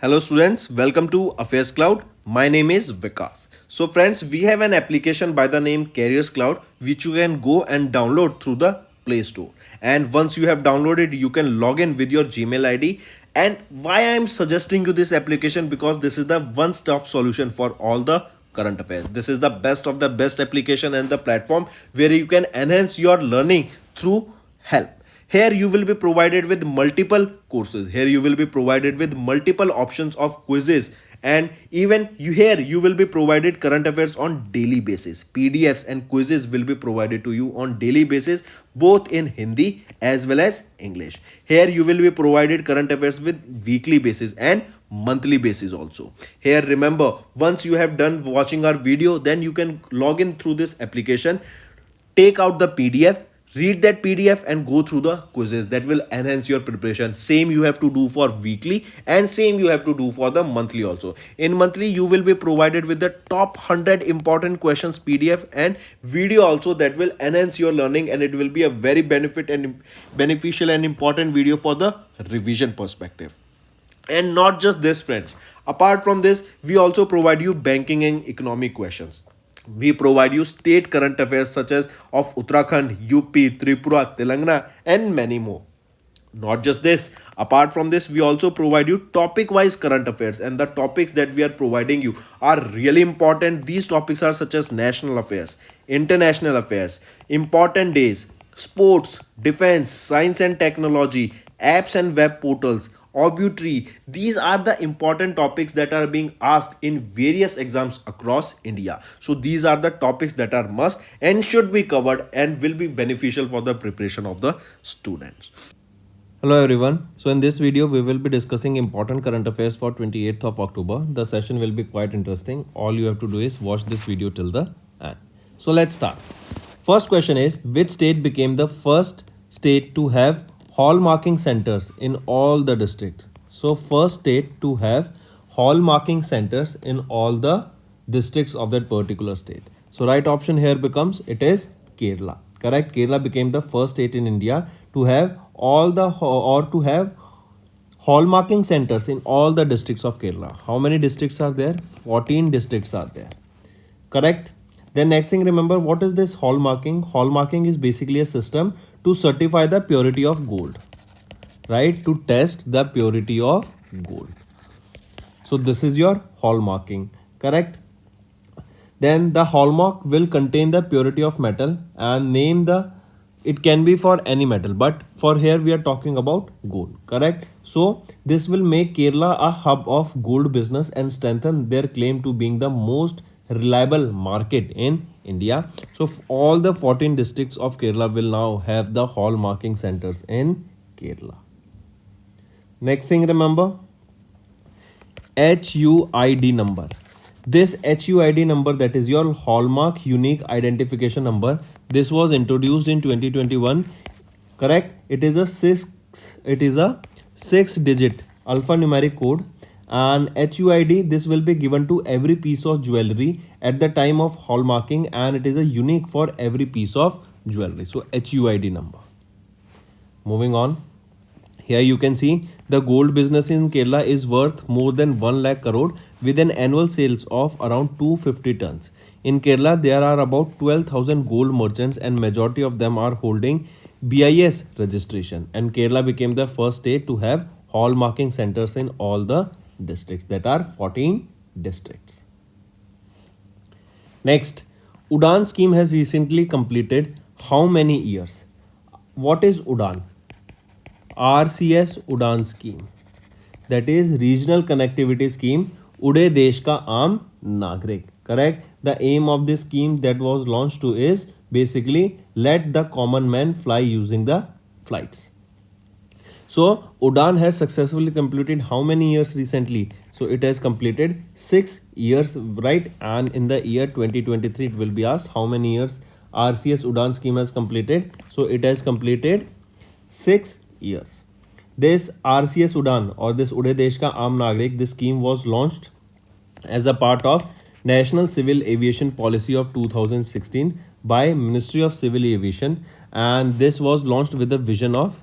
Hello students, welcome to Affairscloud. My name is Vikas. So friends, we have an application by the name Careers Cloud which you can go and download through the Play Store. And once you have downloaded, you can log in with your Gmail ID. And why I am suggesting you this application, because this is the one-stop solution for all the current affairs. This is the best of the best application and the platform where you can enhance your learning through help. Here you will be provided with multiple courses. Here you will be provided with multiple options of quizzes, and even you will be provided current affairs on daily basis. PDFs and quizzes will be provided to you on daily basis, both in Hindi as well as English. Here you will be provided current affairs with weekly basis and monthly basis also. Here remember, once you have done watching our video, then you can log in through this application, take out the PDF, read that PDF and go through the quizzes. That will enhance your preparation. Same you have to do for weekly and same you have to do for the monthly also. In monthly you will be provided with the top 100 important questions PDF and video also, that will enhance your learning, and it will be a very beneficial and important video for the revision perspective. And not just this friends, apart from this we also provide you banking and economic questions. We provide you state current affairs such as of Uttarakhand, UP, Tripura, Telangana and many more. Not just this, apart from this we also provide you topic wise current affairs, and the topics that we are providing you are really important. These topics are such as national affairs, international affairs, important days, sports, defense, science and technology, apps and web portals, obituary. These are the important topics that are being asked in various exams across India. So these are the topics that are must and should be covered and will be beneficial for the preparation of the students. Hello everyone. So in this video we will be discussing important current affairs for 28th of October. The session will be quite interesting. All you have to do is watch this video till the end. So let's start. First question is, which state became the first state to have hallmarking centers in all the districts? So first state to have hallmarking centers in all the districts of that particular state. So right option here becomes, it is Kerala. Correct. Kerala became the first state in India to have hallmarking centers in all the districts of Kerala. How many districts are there? 14 districts are there. Correct. Then next thing, remember what is this hallmarking? Hallmarking is basically a system to certify the purity of gold, right? To test the purity of gold. So this is your hallmarking, correct? Then the hallmark will contain the purity of metal and it can be for any metal, but for here we are talking about gold, correct? So this will make Kerala a hub of gold business and strengthen their claim to being the most reliable market in India. So all the 14 districts of Kerala will now have the hallmarking centers in Kerala. Next thing, remember HUID number. This HUID number, that is your hallmark unique identification number, this was introduced in 2021, correct? It is a 6-digit alphanumeric code, and HUID, this will be given to every piece of jewelry at the time of hallmarking, and it is a unique for every piece of jewelry. So HUID number. Moving on, here you can see the gold business in Kerala is worth more than 1 lakh crore with an annual sales of around 250 tons. In Kerala there are about 12,000 gold merchants and majority of them are holding BIS registration, and Kerala became the first state to have hallmarking centers in all the districts, that are 14 districts. Next, Udan scheme has recently completed how many years? What is Udan? RCS Udan scheme, that is regional connectivity scheme, Ude Desh Ka Aam Nagrik, correct? The aim of this scheme that was launched to is basically let the common man fly using the flights. So Udan has successfully completed how many years recently? So it has completed 6 years, right? And in the year 2023 it will be asked how many years RCS Udan scheme has completed. So it has completed 6 years. This RCS Udan, or this Ude Desh Ka Aam Nagrik, this scheme was launched as a part of National Civil Aviation Policy of 2016 by Ministry of Civil Aviation, and this was launched with a vision of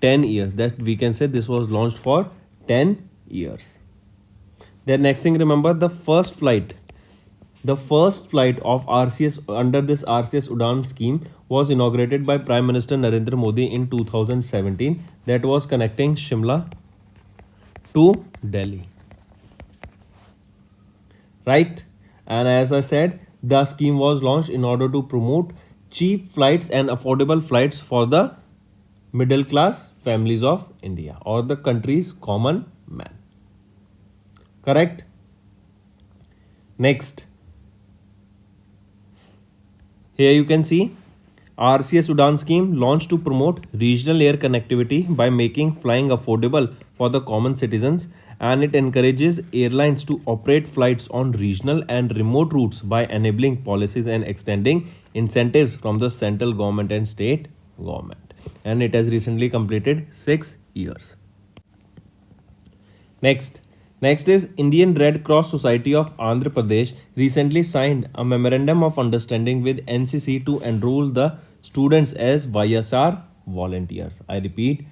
10 years. That we can say this was launched for 10 years. Then next thing, remember the first flight. The first flight of RCS under this RCS Udan scheme was inaugurated by Prime Minister Narendra Modi in 2017. That was connecting Shimla to Delhi. Right? And as I said, the scheme was launched in order to promote cheap flights and affordable flights for the middle class families of India or the country's common man. Correct? Next, here you can see RCS Udan scheme launched to promote regional air connectivity by making flying affordable for the common citizens, and it encourages airlines to operate flights on regional and remote routes by enabling policies and extending incentives from the central government and state government. And it has recently completed 6 years. Next is Indian Red Cross Society of Andhra Pradesh recently signed a memorandum of understanding with NCC to enroll the students as YSR volunteers. I repeat,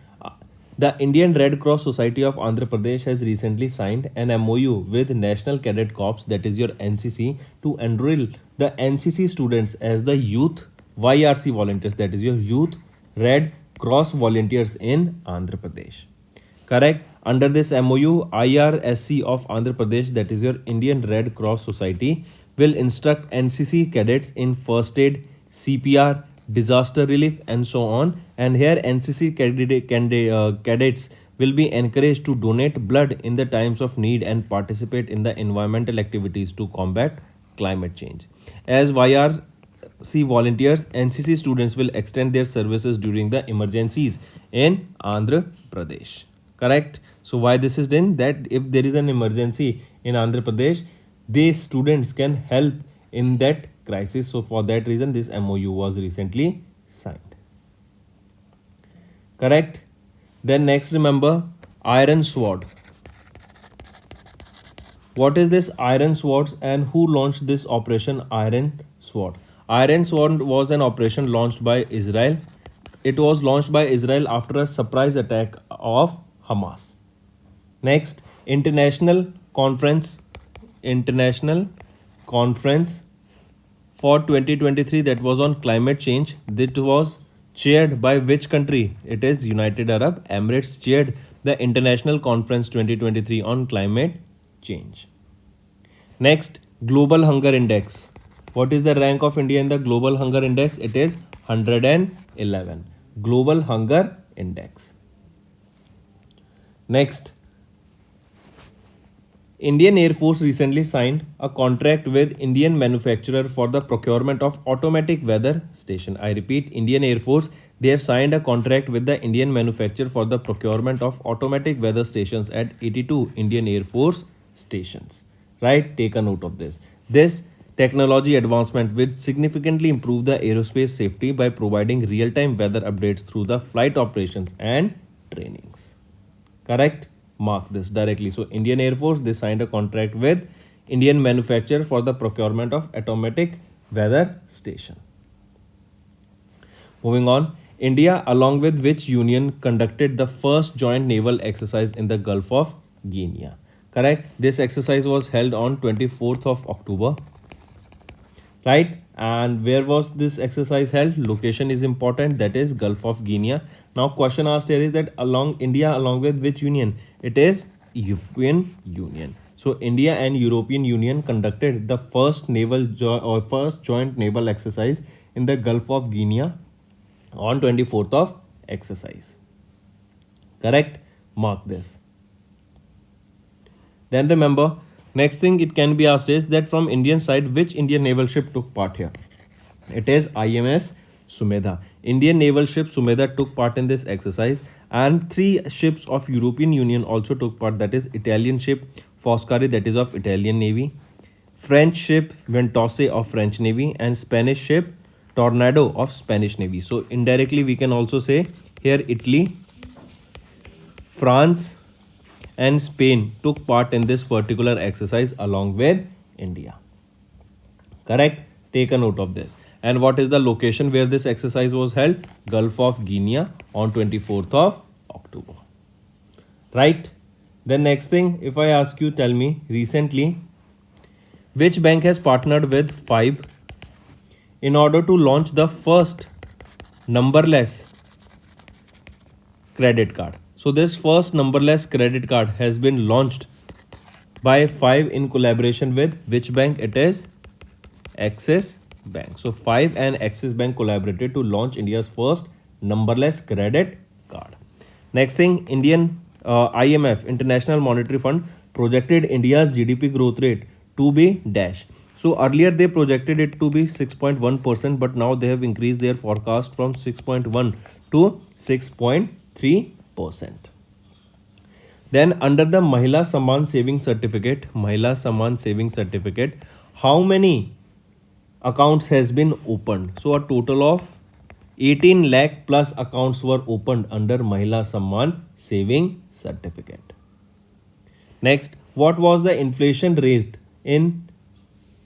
the Indian Red Cross Society of Andhra Pradesh has recently signed an MOU with National Cadet Corps, that is your NCC, to enroll the NCC students as the youth YRC volunteers, that is your youth Red Cross volunteers in Andhra Pradesh. Correct? Under this MOU, IRSC of Andhra Pradesh, that is your Indian Red Cross Society, will instruct NCC cadets in first aid, CPR, disaster relief, and so on. And here, NCC cadets will be encouraged to donate blood in the times of need and participate in the environmental activities to combat climate change. As YRC volunteers, NCC students will extend their services during the emergencies in Andhra Pradesh. Correct? So why this is done? That if there is an emergency in Andhra Pradesh, these students can help in that crisis. So for that reason, this MOU was recently signed. Correct? Then next, remember Iron Sword. What is this Iron Swords and who launched this operation Iron Sword? Iron Sword was an operation launched by Israel. It was launched by Israel after a surprise attack of Hamas. Next, International Conference for 2023, that was on climate change. That was chaired by which country? It is United Arab Emirates chaired the International Conference 2023 on climate change. Next, Global Hunger Index. What is the rank of India in the Global Hunger Index? It is 111. Global Hunger Index. Next, Indian Air Force recently signed a contract with Indian manufacturer for the procurement of automatic weather station. I repeat, Indian Air Force, they have signed a contract with the Indian manufacturer for the procurement of automatic weather stations at 82 Indian Air Force stations. Right? Take a note of this. This technology advancement will significantly improve the aerospace safety by providing real-time weather updates through the flight operations and trainings. Correct? Mark this directly. So Indian Air Force, they signed a contract with Indian manufacturer for the procurement of automatic weather station. Moving on, India along with which union conducted the first joint naval exercise in the Gulf of Guinea? Correct? This exercise was held on 24th of October. Right? And where was this exercise held? Location is important, that is Gulf of Guinea. Now question asked here is that India along with which union? It is European Union. So India and European Union conducted the first first joint naval exercise in the Gulf of Guinea on 24th of exercise. Correct? Mark this. Then remember, next thing it can be asked is that from Indian side, which Indian naval ship took part here? It is IMS Sumedha. Indian naval ship Sumedha took part in this exercise, and 3 ships of European Union also took part, that is Italian ship Foscari, that is of Italian Navy, French ship Ventose of French Navy, and Spanish ship Tornado of Spanish Navy. So indirectly we can also say here Italy, France and Spain took part in this particular exercise along with India. Correct? Take a note of this. And what is the location where this exercise was held? Gulf of Guinea on 24th of October. Right? Then next thing, if I ask you, tell me recently, which bank has partnered with Five in order to launch the first numberless credit card? So this first numberless credit card has been launched by Five in collaboration with which bank? It is Axis Bank. So Five and Axis Bank collaborated to launch India's first numberless credit card. Next thing, Indian IMF International Monetary Fund projected India's GDP growth rate to be dash. So earlier they projected it to be 6.1%, but now they have increased their forecast from 6.1 to 6.3%. Then under the Mahila Samman Saving Certificate, how many accounts has been opened? So a total of 18 lakh plus accounts were opened under Mahila Samman Saving Certificate. Next, what was the inflation rate in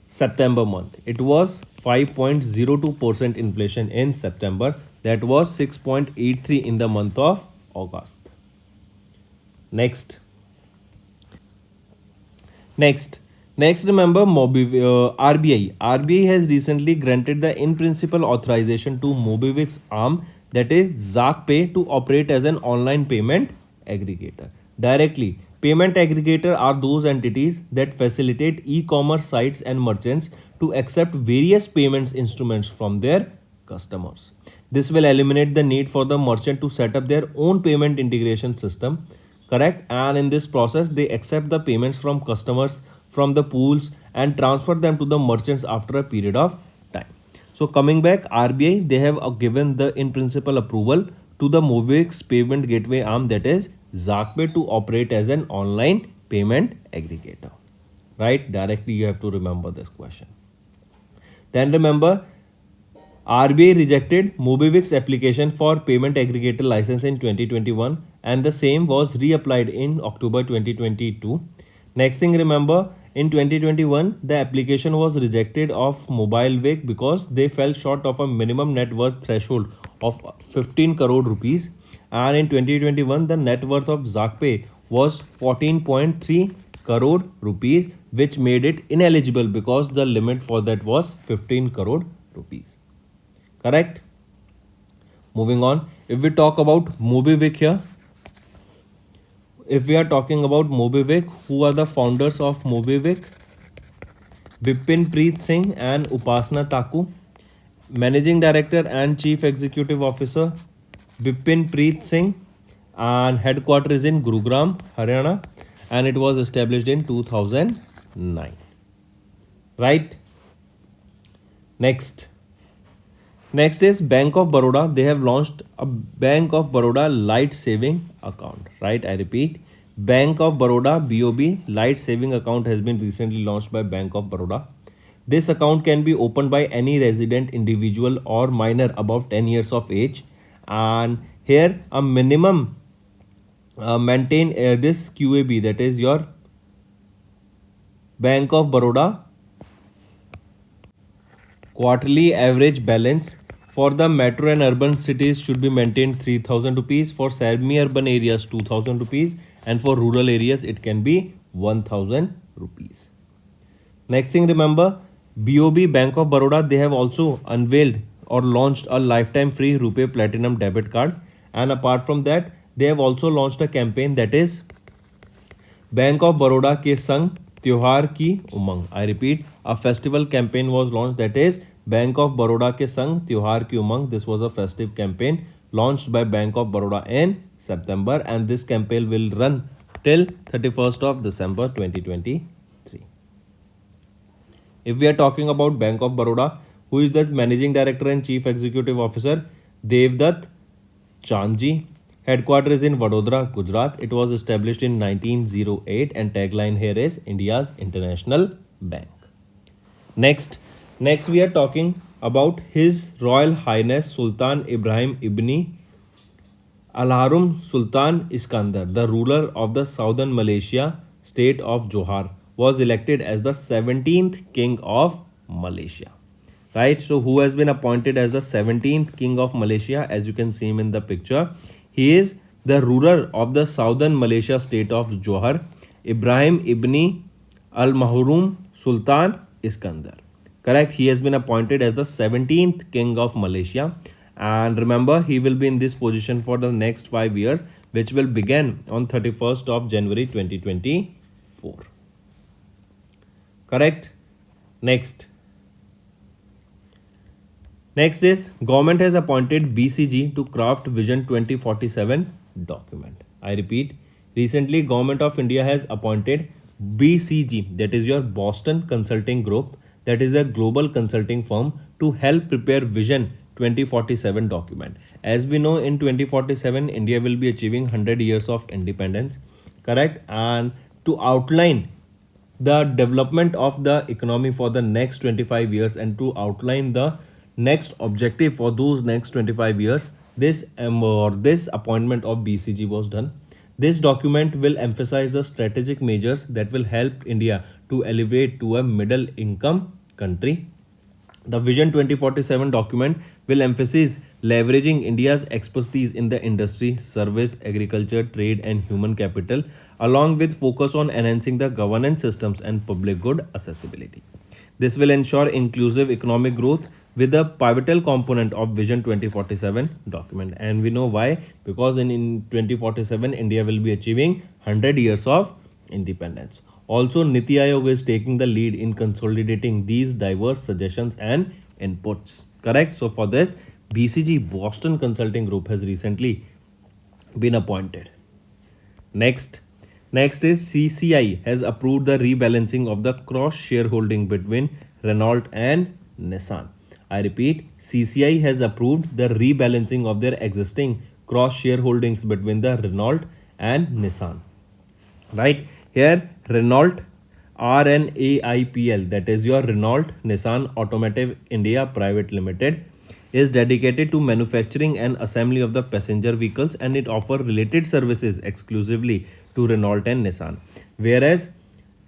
September month? It was 5.02% inflation in September. That was 6.83 in the month of August. Next, remember RBI has recently granted the in principle authorization to Mobivic's arm, that is ZakPay, to operate as an online payment aggregator. Directly, payment aggregator are those entities that facilitate e-commerce sites and merchants to accept various payments instruments from their customers. This will eliminate the need for the merchant to set up their own payment integration system, correct? And in this process they accept the payments from customers from the pools and transfer them to the merchants after a period of time. So coming back, RBI, they have given the in principle approval to the Mobix payment gateway arm, that is ZakPay, to operate as an online payment aggregator, right? Directly you have to remember this question. Then remember, RBI rejected Mobivic's application for payment aggregator license in 2021 and the same was reapplied in October 2022. Next thing, remember, in 2021 the application was rejected of Mobilevic because they fell short of a minimum net worth threshold of 15 crore rupees, and in 2021 the net worth of ZakPay was 14.3 crore rupees, which made it ineligible because the limit for that was 15 crore rupees. Correct? Moving on, if we talk about Mobivic here, if we are talking about Mobivic, who are the founders of Mobivic? Bipin Preet Singh and Upasna Taku. Managing Director and Chief Executive Officer Bipin Preet Singh, and headquarters is in Gurugram, Haryana, and it was established in 2009. Right? Next is Bank of Baroda. They have launched a Bank of Baroda Light Saving Account. Right? I repeat, Bank of Baroda BOB Light Saving Account has been recently launched by Bank of Baroda. This account can be opened by any resident individual or minor above 10 years of age, and here a minimum maintain this QAB, that is your Bank of Baroda quarterly average balance for the metro and urban cities should be maintained 3000 rupees, for semi-urban areas 2000 rupees, and for rural areas it can be 1000 rupees. Next thing, remember, BOB Bank of Baroda, they have also unveiled or launched a lifetime free RuPay Platinum debit card, and apart from that they have also launched a campaign, that is bank of Baroda के संग त्योहार की उमंग. I repeat, a festival campaign was launched, that is Bank of Baroda के संग त्योहार की उमंग. This was a festive campaign launched by Bank of Baroda in September, and this campaign will run till 31st of December 2023. If we are talking about Bank of Baroda, who is the Managing Director and Chief Executive Officer? Devdutt Chandji. Headquarters is in Vadodara, Gujarat. It was established in 1908 and tagline here is India's International Bank. Next we are talking about His Royal Highness Sultan Ibrahim Ibni Al-Harun Sultan Iskandar, the ruler of the southern Malaysia state of Johor, was elected as the 17th king of Malaysia. Right? So who has been appointed as the 17th king of Malaysia? As you can see him in the picture, he is the ruler of the southern Malaysia state of Johor, Ibrahim ibn al-Mahrum Sultan Iskandar. Correct. He has been appointed as the 17th king of Malaysia. And remember, he will be in this position for the next 5 years, which will begin on 31st of January 2024. Correct. Next. Next is government has appointed BCG to craft Vision 2047 document. I repeat, recently government of India has appointed BCG, that is your Boston Consulting Group, that is a global consulting firm, to help prepare Vision 2047 document. As we know, in 2047 India will be achieving 100 years of independence, correct? And to outline the development of the economy for the next 25 years and to outline the next objective for those next 25 years, this appointment of BCG was done. This document will emphasize the strategic measures that will help India to elevate to a middle income country. The Vision 2047 document will emphasize leveraging India's expertise in the industry, service, agriculture, trade, and human capital, along with focus on enhancing the governance systems and public good accessibility. This will ensure inclusive economic growth with a pivotal component of Vision 2047 document. And we know why, because in 2047 India will be achieving 100 years of independence. Also, Niti Aayog is taking the lead in consolidating these diverse suggestions and inputs. Correct? So for this, BCG, Boston Consulting Group, has recently been appointed. Next is CCI has approved the rebalancing of the cross shareholding between Renault and Nissan. I repeat, CCI has approved the rebalancing of their existing cross shareholdings between the Renault and Nissan. Right here, Renault RNAIPL, that is your Renault Nissan Automotive India Private Limited, is dedicated to manufacturing and assembly of the passenger vehicles, and it offers related services exclusively to Renault and Nissan. Whereas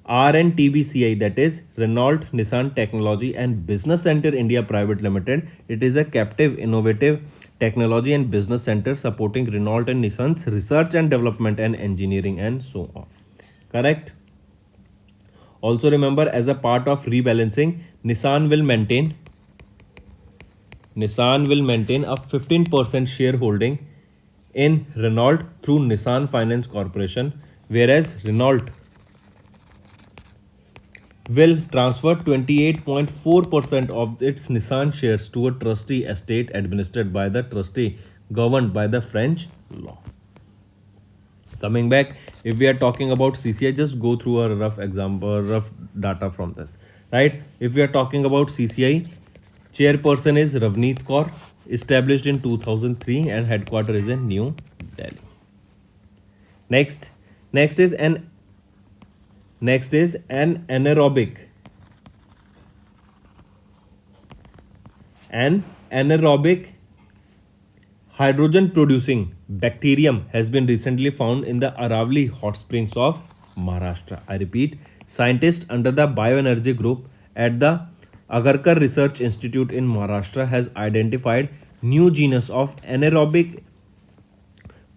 RNTBCI, that is Renault Nissan Technology and Business Center India Private Limited, it is a captive innovative technology and business center supporting Renault and Nissan's research and development and engineering and so on. Correct? Also remember, as a part of rebalancing, Nissan will maintain a 15% shareholding in Renault through Nissan Finance Corporation, whereas Renault will transfer 28.4% of its Nissan shares to a trustee estate administered by the trustee governed by the French law. Coming back, if we are talking about CCI, just go through a rough example, rough data from this, right? If we are talking about CCI, chairperson is Ravneet Kaur, established in 2003 and headquarter is in New Delhi. Next is an anaerobic hydrogen producing bacterium has been recently found in the Aravali hot springs of Maharashtra. I repeat, scientists under the bioenergy group at the Agarkar Research Institute in Maharashtra has identified new genus of anaerobic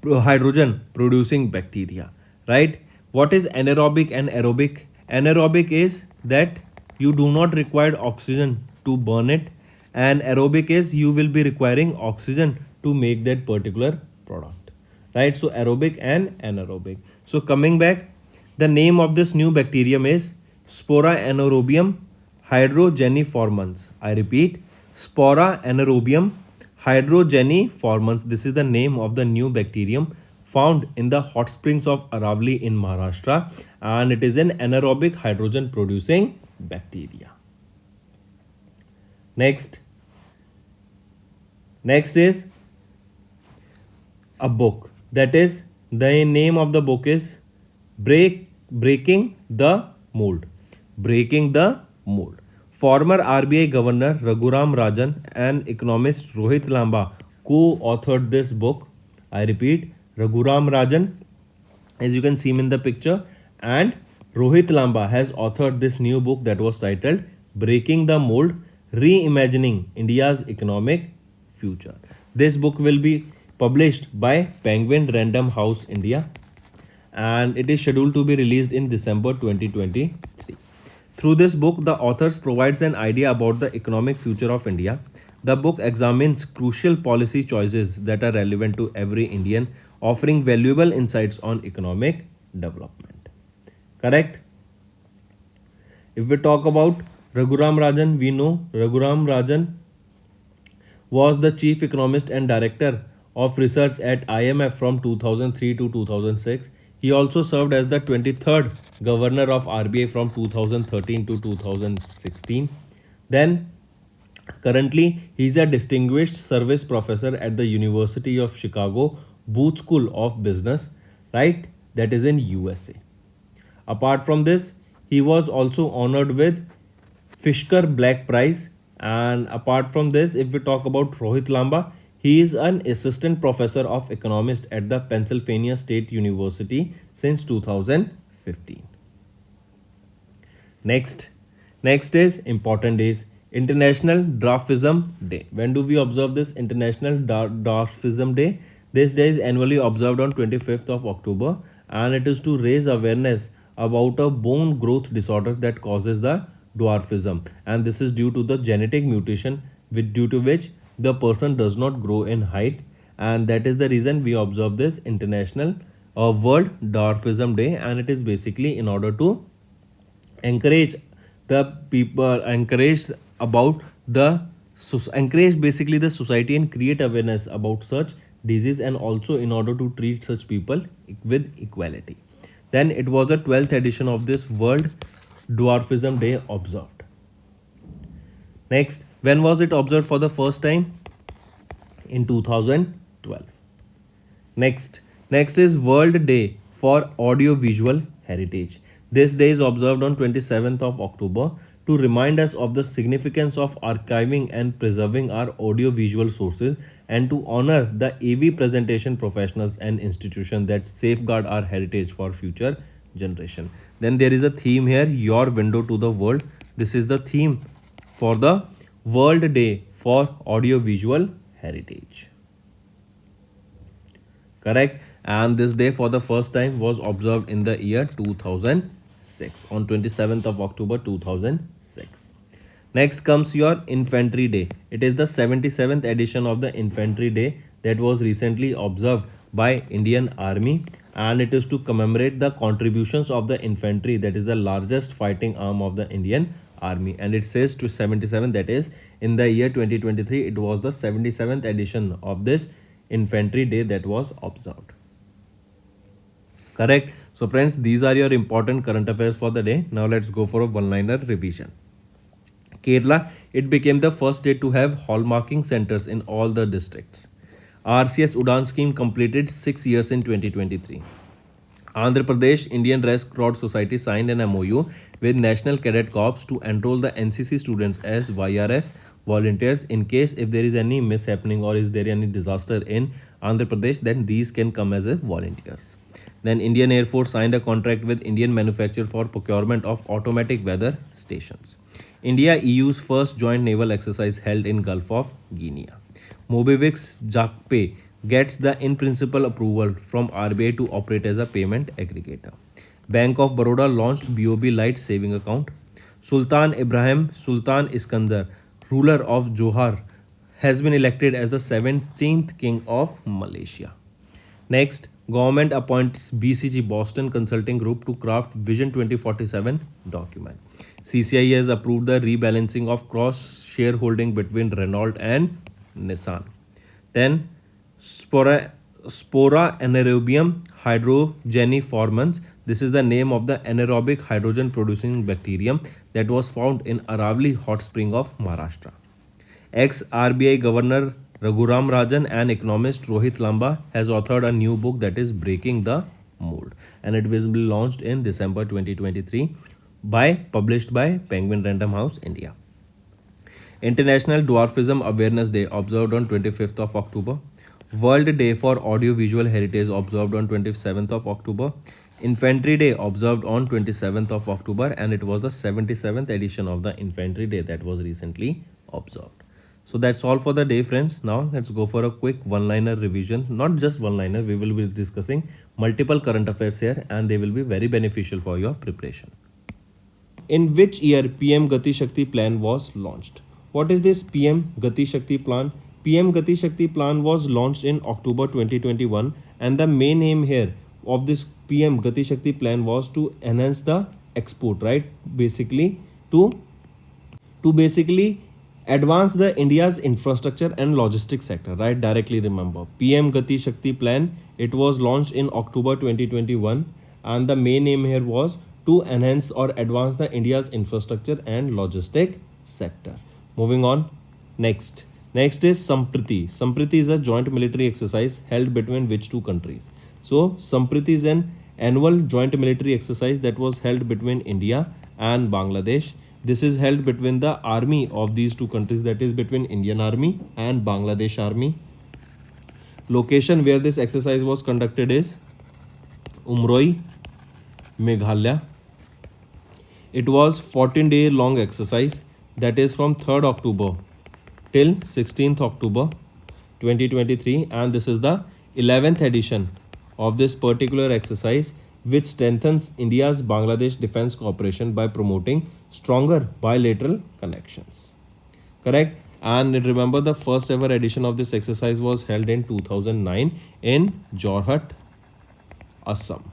hydrogen producing bacteria. Right? What is anaerobic and aerobic? Anaerobic is that you do not require oxygen to burn it, and aerobic is you will be requiring oxygen to make that particular product. Right? So aerobic and anaerobic. So coming back, the name of this new bacterium is Spora anaerobium hydrogeniformans. I repeat, Spora anaerobium hydrogeniformans. This is the name of the new bacterium found in the hot springs of Aravali in Maharashtra, and it is an anaerobic hydrogen producing bacteria. Next is a book. That is, the name of the book is Breaking the Mold. Breaking the Mold. Former RBI Governor Raghuram Rajan and economist Rohit Lamba co-authored this book. I repeat, Raghuram Rajan, as you can see him in the picture, and Rohit Lamba has authored this new book that was titled Breaking the Mold, Reimagining India's Economic Future. This book will be published by Penguin Random House India, and it is scheduled to be released in December 2023. Through this book, the authors provides an idea about the economic future of India. The book examines crucial policy choices that are relevant to every Indian, offering valuable insights on economic development. Correct? If we talk about Raghuram Rajan, we know Raghuram Rajan was the chief economist and director of research at IMF from 2003 to 2006. He also served as the 23rd governor of RBI from 2013 to 2016. Then, currently, he is a distinguished service professor at the University of Chicago Booth School of Business, right? That is in USA. Apart from this, he was also honored with Fisker Black Prize. And apart from this, if we talk about Rohit Lamba, he is an assistant professor of economist at the Pennsylvania State University since 2015. Next, next is important days. International Draftism Day. When do we observe this International Draftism Day? This day is annually observed on 25th of October, and it is to raise awareness about a bone growth disorder that causes the dwarfism, and this is due to the genetic mutation due to which the person does not grow in height, and that is the reason we observe this International World Dwarfism Day, and it is basically in order to encourage the people, encourage basically the society and create awareness about such disease, and also in order to treat such people with equality. Then it was the 12th edition of this World Dwarfism Day observed. Next, when was it observed for the first time? In 2012. Next is World Day for Audiovisual Heritage. This day is observed on 27th of October to remind us of the significance of archiving and preserving our audiovisual sources, and to honor the AV presentation professionals and institutions that safeguard our heritage for future generation. Then there is a theme here, your window to the world. This is the theme for the World Day for Audiovisual Heritage. Correct? And this day for the first time was observed in the year 2006 on 27th of October 2006. Next comes your Infantry Day. It is the 77th edition of the Infantry Day that was recently observed by Indian Army, and it is to commemorate the contributions of the infantry, that is the largest fighting arm of the Indian Army. And it says to 77, that is in the year 2023 it was the 77th edition of this Infantry Day that was observed. Correct? So friends, these are your important current affairs for the day. Now let's go for a one-liner revision. Kerala, it became the first state to have hallmarking centers in all the districts. RCS Udan scheme completed 6 years in 2023. Andhra Pradesh Indian Red Cross Society signed an MOU with National Cadet Corps to enroll the NCC students as YRS volunteers in case if there is any mishappening or is there any disaster in Andhra Pradesh, then these can come as a volunteers. Then Indian Air Force signed a contract with Indian manufacturer for procurement of automatic weather stations. India EU's first joint naval exercise held in Gulf of Guinea. Mobivix Jakpay gets the in-principle approval from RBI to operate as a payment aggregator. Bank of Baroda launched BOB Lite saving account. Sultan Ibrahim Sultan Iskandar, ruler of Johor, has been elected as the 17th king of Malaysia. Next, government appoints BCG Boston Consulting Group to craft Vision 2047 document. CCI has approved the rebalancing of cross shareholding between Renault and Nissan. Then Spora anaerobium hydrogeniformans. This is the name of the anaerobic hydrogen producing bacterium that was found in Aravali hot spring of Maharashtra. Ex-RBI Governor Raghuram Rajan and economist Rohit Lamba has authored a new book that is Breaking the Mold, and it will be launched in December 2023 published by Penguin Random House India. International Dwarfism Awareness Day observed on 25th of October. World Day for Audiovisual Heritage observed on 27th of October. Infantry Day observed on 27th of October, and it was the 77th edition of the Infantry Day that was recently observed. So that's all for the day, friends. Now let's go for a quick one-liner revision. Not just one-liner, we will be discussing multiple current affairs here and they will be very beneficial for your preparation. In which year PM Gati Shakti plan was launched? What is this PM Gati Shakti plan? PM Gati Shakti plan was launched in October 2021 and the main aim here of this PM Gati Shakti plan was to enhance the export, right? Basically advance the India's infrastructure and logistics sector, right? Directly remember PM Gati Shakti plan, it was launched in October 2021 and the main aim here was to enhance or advance the India's infrastructure and logistic sector. Moving on, next is Sampriti. Sampriti is a joint military exercise held between which two countries? So Sampriti is an annual joint military exercise that was held between India and Bangladesh. This is held between the army of these two countries, that is between Indian Army and Bangladesh Army. Location where this exercise was conducted is Umroi, Meghalaya. It was 14-day long exercise, that is from 3rd October till 16th October 2023, and this is the 11th edition of this particular exercise, which strengthens India's Bangladesh defense cooperation by promoting stronger bilateral connections. Correct? And remember, the first ever edition of this exercise was held in 2009 in Jorhat, Assam.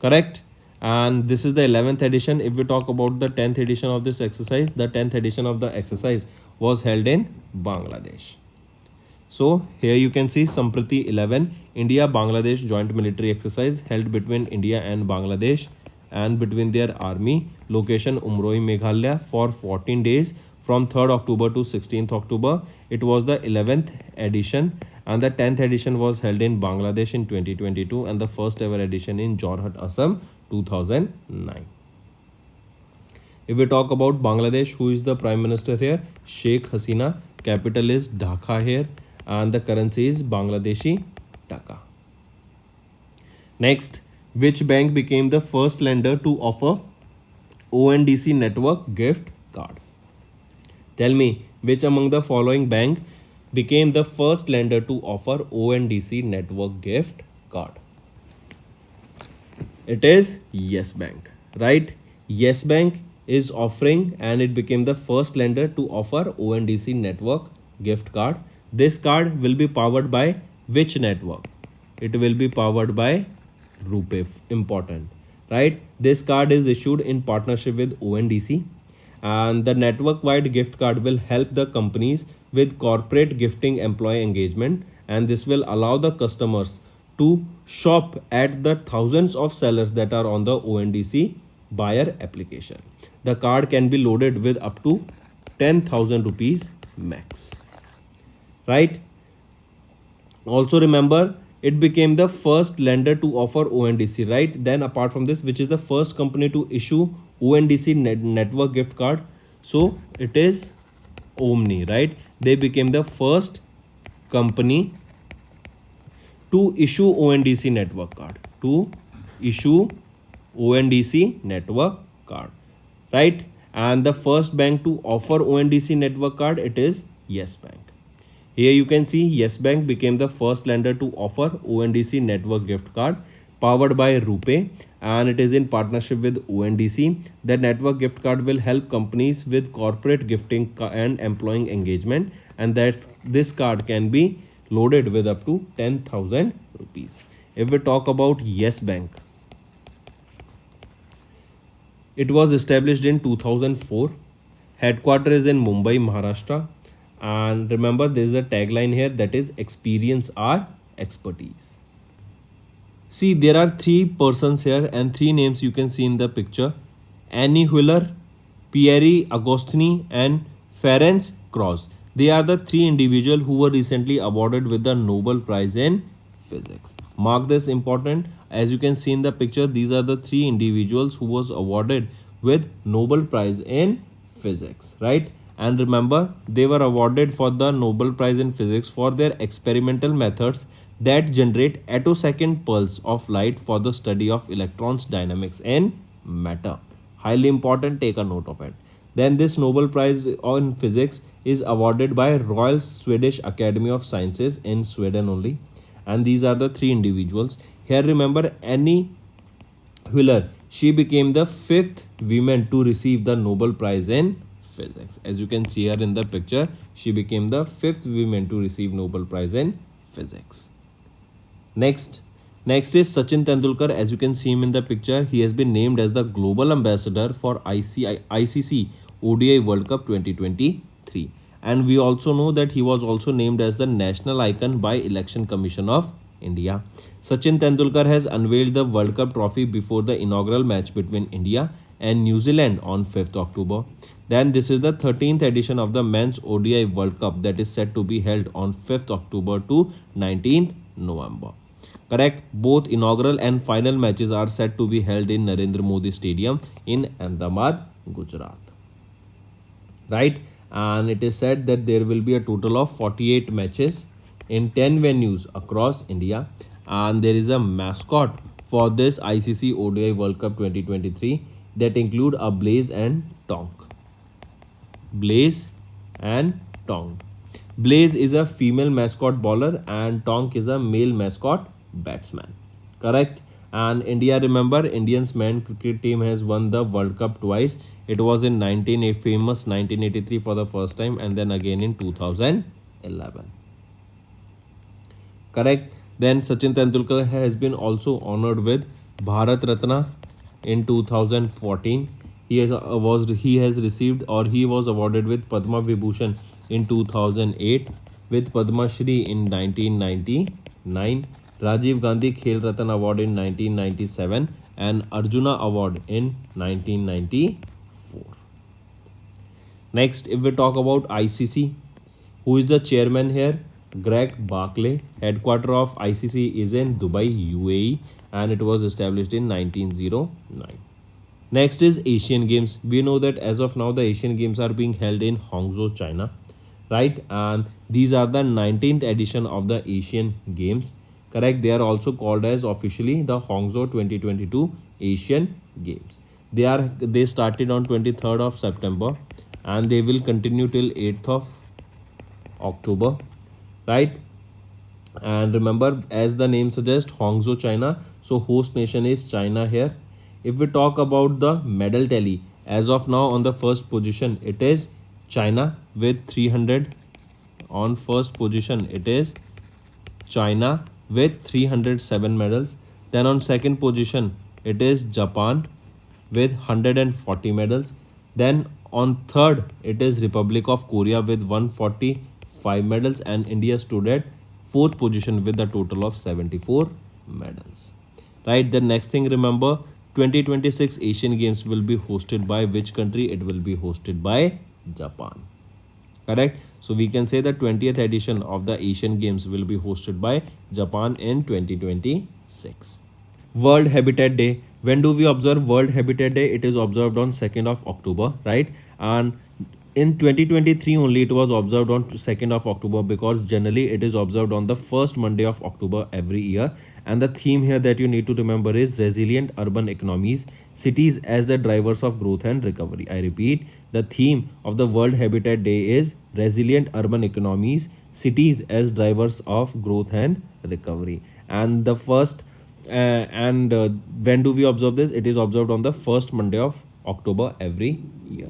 Correct? And this is the 11th edition. If we talk about the 10th edition of this exercise, the 10th edition of the exercise was held in Bangladesh. So here you can see Sampriti 11, India-Bangladesh joint military exercise held between India and Bangladesh and between their army. Location Umroi, Meghalaya for 14 days from 3rd October to 16th October. It was the 11th edition and the 10th edition was held in Bangladesh in 2022 and the first ever edition in Jorhat, Assam 2009. If we talk about Bangladesh, who is the Prime Minister here? Sheikh Hasina. Capital is Dhaka here and the currency is Bangladeshi Taka. Next, which bank became the first lender to offer ONDC network gift card? Tell me, which among the following bank became the first lender to offer ONDC network gift card? It is Yes Bank, right? Yes Bank is offering and it became the first lender to offer ONDC network gift card. This card will be powered by which network? It will be powered by RuPay. Important, right? This card is issued in partnership with ONDC and the network wide gift card will help the companies with corporate gifting employee engagement, and this will allow the customers to shop at the thousands of sellers that are on the ONDC buyer application. The card can be loaded with up to 10,000 rupees max, right? Also remember, it became the first lender to offer ONDC, right? Then apart from this, which is the first company to issue ONDC network gift card? So it is Omni, right? They became the first company to issue ONDC network card. To issue ONDC network card, right? And the first bank to offer ONDC network card, it is Yes Bank. Here you can see Yes Bank became the first lender to offer ONDC network gift card powered by RuPay and it is in partnership with ONDC. The network gift card will help companies with corporate gifting and employee engagement, and this card can be loaded with up to 10,000 rupees. If we talk about Yes Bank, it was established in 2004. Headquarters is in Mumbai, Maharashtra. And remember, there is a tagline here that is experience our expertise. See, there are three persons here and three names you can see in the picture. Annie Wheeler, Pierre Agostini and Ferenc Krauss. They are the three individuals who were recently awarded with the Nobel Prize in Physics. Mark this important. As you can see in the picture, these are the three individuals who was awarded with Nobel Prize in Physics, right? And remember, they were awarded for the Nobel Prize in Physics for their experimental methods that generate attosecond pulse of light for the study of electrons dynamics in matter. Highly important, take a note of it. Then this Nobel Prize in Physics, is awarded by Royal Swedish Academy of Sciences in Sweden only. And these are the three individuals. Here remember Annie Wheeler, she became the fifth woman to receive the Nobel Prize in physics. As you can see here in the picture, she became the fifth woman to receive Nobel Prize in physics. Next is Sachin Tendulkar. As you can see him in the picture, he has been named as the global ambassador for ICC ODI World Cup 2023. And we also know that he was also named as the national icon by Election Commission of India. Sachin Tendulkar has unveiled the World Cup trophy before the inaugural match between India and New Zealand on 5th October. Then this is the 13th edition of the Men's ODI World Cup that is set to be held on 5th October to 19th November. Correct? Both inaugural and final matches are set to be held in Narendra Modi Stadium in Ahmedabad, Gujarat. Right? And it is said that there will be a total of 48 matches in 10 venues across India. And there is a mascot for this ICC ODI World Cup 2023 that include a Blaze and Tonk. Blaze and Tonk. Blaze is a female mascot bowler and Tonk is a male mascot batsman. Correct? And India, remember, Indian's men's cricket team has won the World Cup twice. It was in 1983 for the first time and then again in 2011. Correct? Then Sachin Tendulkar has been also honored with Bharat Ratna in 2014. He has received or he was awarded with Padma Vibhushan in 2008, with Padma Shri in 1999, Rajiv Gandhi Khel Ratan Award in 1997 and Arjuna Award in 1994. Next, if we talk about ICC, who is the chairman here? Greg Barclay. Headquarter of ICC is in Dubai, UAE, and it was established in 1909. Next is Asian Games. We know that as of now the Asian Games are being held in Hangzhou, China, right? And these are the 19th edition of the Asian Games. Correct? They are also called as officially the Hangzhou 2022 Asian Games. They started on 23rd of September and they will continue till 8th of October, right? And remember, as the name suggests, Hangzhou, China, so host nation is China here. If we talk about the medal tally, as of now on the first position it is China with 300. On first position it is China with 307 medals. Then on second position it is Japan with 140 medals. Then on third it is Republic of Korea with 145 medals, and India stood at fourth position with a total of 74 medals. Right? The next thing, remember, 2026 Asian Games will be hosted by which country? It will be hosted by Japan. Correct? So we can say the 20th edition of the Asian Games will be hosted by Japan in 2026. World Habitat Day. When do we observe World Habitat Day? It is observed on 2nd of October, right? And in 2023 only it was observed on 2nd of October, because generally it is observed on the first Monday of October every year. And the theme here that you need to remember is resilient urban economies, cities as the drivers of growth and recovery. I repeat, the theme of the World Habitat Day is resilient urban economies, cities as drivers of growth and recovery. And the first when do we observe this? It is observed on the first Monday of October every year.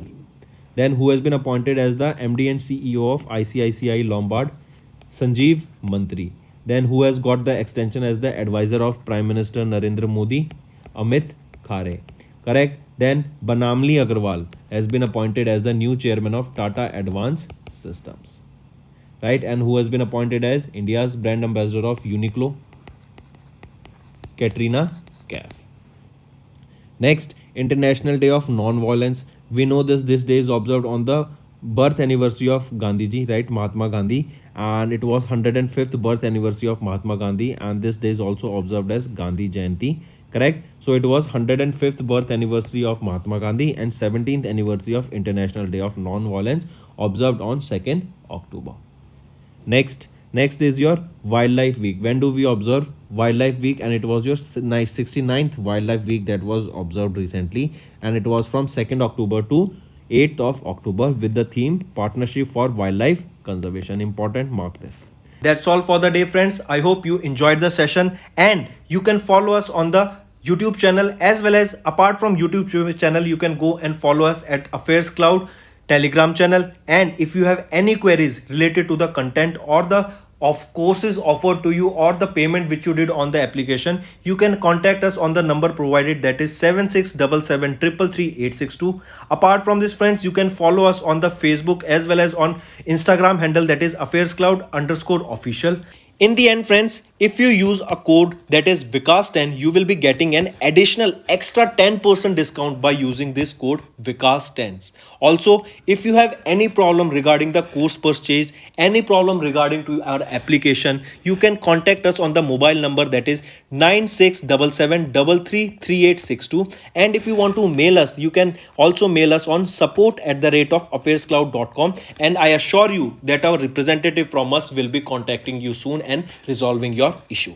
Then who has been appointed as the MD and CEO of ICICI Lombard? Sanjeev Mantri. Then who has got the extension as the advisor of Prime Minister Narendra Modi? Amit Khare. Correct? Then Banamli Agarwal has been appointed as the new chairman of Tata Advanced Systems. Right? And who has been appointed as India's brand ambassador of Uniqlo? Katrina Kaif. Next, International Day of Non-Violence. We know this day is observed on the birth anniversary of Gandhiji, right? Mahatma Gandhi. And it was 105th birth anniversary of Mahatma Gandhi. And this day is also observed as Gandhi Jayanti. Correct? So it was 105th birth anniversary of Mahatma Gandhi and 17th anniversary of International Day of Non-Violence, observed on 2nd October. Next is your Wildlife Week. When do we observe Wildlife Week? And it was your 69th Wildlife Week that was observed recently, and it was from 2nd October to 8th of October with the theme Partnership for Wildlife Conservation. Important, mark this. That's all for the day, friends. I hope you enjoyed the session, and you can follow us on the YouTube channel, as well as apart from YouTube channel, you can go and follow us at Affairscloud Telegram channel. And if you have any queries related to the content or the of courses offered to you or the payment which you did on the application, you can contact us on the number provided, that is 7677333862. Apart from this, friends, you can follow us on the Facebook as well as on Instagram handle, that is Affairscloud_official. In the end, friends, if you use a code that is Vikas10, you will be getting an additional extra 10% discount by using this code Vikas10. Also, if you have any problem regarding the course purchase, any problem regarding to our application, you can contact us on the mobile number, that is 9677333862. And if you want to mail us, you can also mail us on support@affairscloud.com, and I assure you that our representative from us will be contacting you soon and resolving your issue.